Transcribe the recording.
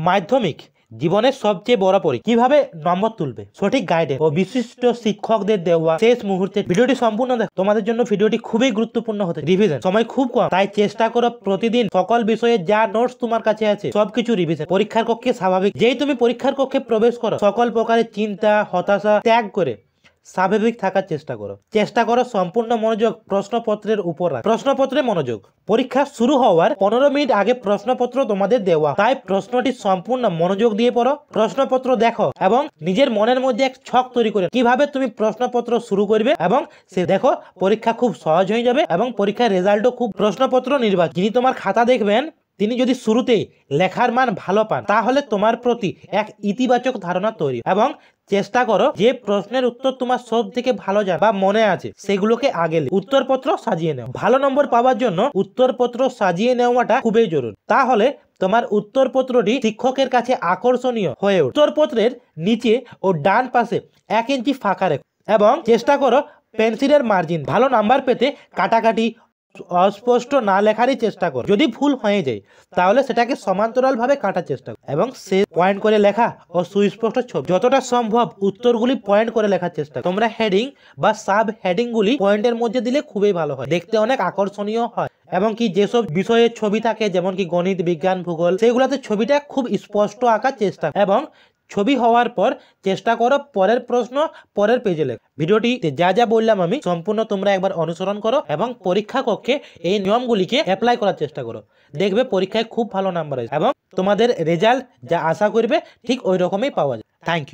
মাধ্যমিক জীবনের সবচেয়ে বড় পরীক্ষা। কিভাবে নম্বর তুলবে, সঠিক গাইডে ও বিশিষ্ট শিক্ষকদের দেওয়া শেষ মুহূর্তে ভিডিওটি সম্পূর্ণ দেখো। তোমাদের জন্য ভিডিওটি খুবই গুরুত্বপূর্ণ হতে। রিভিশন সময় খুব কম, তাই চেষ্টা করো প্রতিদিন সকল বিষয়ে যা নোটস তোমার কাছে আছে সবকিছু রিভিশন। পরীক্ষার কক্ষে স্বাভাবিক, যেই তুমি পরীক্ষার কক্ষে প্রবেশ করো সকল প্রকারের চিন্তা হতাশা ত্যাগ করে স্বাভাবিক থাকার চেষ্টা করো সম্পূর্ণ মনোযোগ প্রশ্নপত্রের উপর রাখ। প্রশ্নপত্রে মনোযোগ। পরীক্ষা শুরু হওয়ার 15 মিনিট আগে প্রশ্নপত্র তোমাদের দেওয়া, তাই প্রশ্নটি সম্পূর্ণ মনোযোগ দিয়ে পড়ো। প্রশ্নপত্র দেখো এবং নিজের মনের মধ্যে এক ছক তৈরি করে কিভাবে তুমি প্রশ্নপত্র শুরু করবে এবং সে দেখো পরীক্ষা খুব সহজ হয়ে যাবে এবং পরীক্ষার রেজাল্টও খুব। প্রশ্নপত্র নির্বাচন, যিনি তোমার খাতা দেখবেন তিনি যদি শুরুতেই লেখার মান ভালো পান তাহলে তোমার প্রতি এক ইতিবাচক ধারণা তৈরি এবং চেষ্টা করো যে প্রশ্নের উত্তর তোমার সব থেকে ভালো জানা বা মনে আছে সেগুলোকে আগে উত্তরপত্র সাজিয়ে নাও। ভালো নম্বর পাওয়ার জন্য উত্তরপত্র সাজিয়ে নেওয়াটা খুবই জরুরি, তাহলে তোমার উত্তরপত্রটি শিক্ষকের কাছে আকর্ষণীয় হয়ে ওঠে। উত্তরপত্রের নিচে ও ডান পাশে 1 ইঞ্চি ফাঁকা রেখো এবং চেষ্টা করো পেন্সিলের মার্জিন ভালো নাম্বার পেতে কাটাকাটি অস্পষ্ট না লেখারই চেষ্টা করো। যদি ভুল হয়ে যায় তাহলে সেটাকে সমান্তরাল ভাবে কাটার চেষ্টা করো এবং সে পয়েন্ট করে লেখা ও সুস্পষ্ট ছবি। যতটা সম্ভব উত্তরগুলি পয়েন্ট করে লেখার চেষ্টা করো। তোমরা হেডিং বা সাব হেডিং গুলি পয়েন্টের মধ্যে দিলে খুবই ভালো হয়, দেখতে অনেক আকর্ষণীয় হয় এবং কি যেসব বিষয়ের ছবি থাকে যেমন কি গণিত বিজ্ঞান ভূগোল সেগুলোতে ছবিটা খুব স্পষ্ট আঁকার চেষ্টা এবং ছবি হওয়ার পর চেষ্টা করো পরের প্রশ্ন পরের পেজে লেখো। ভিডিওটিতে যা যা বললাম আমি সম্পূর্ণ তোমরা একবার অনুসরণ করো এবং পরীক্ষা কক্ষে এই নিয়মগুলিকে অ্যাপ্লাই করার চেষ্টা করো, দেখবে পরীক্ষায় খুব ভালো নাম্বার আসবে এবং তোমাদের রেজাল্ট যা আশা করবে ঠিক ওই রকমই পাওয়া যায়। Thank you.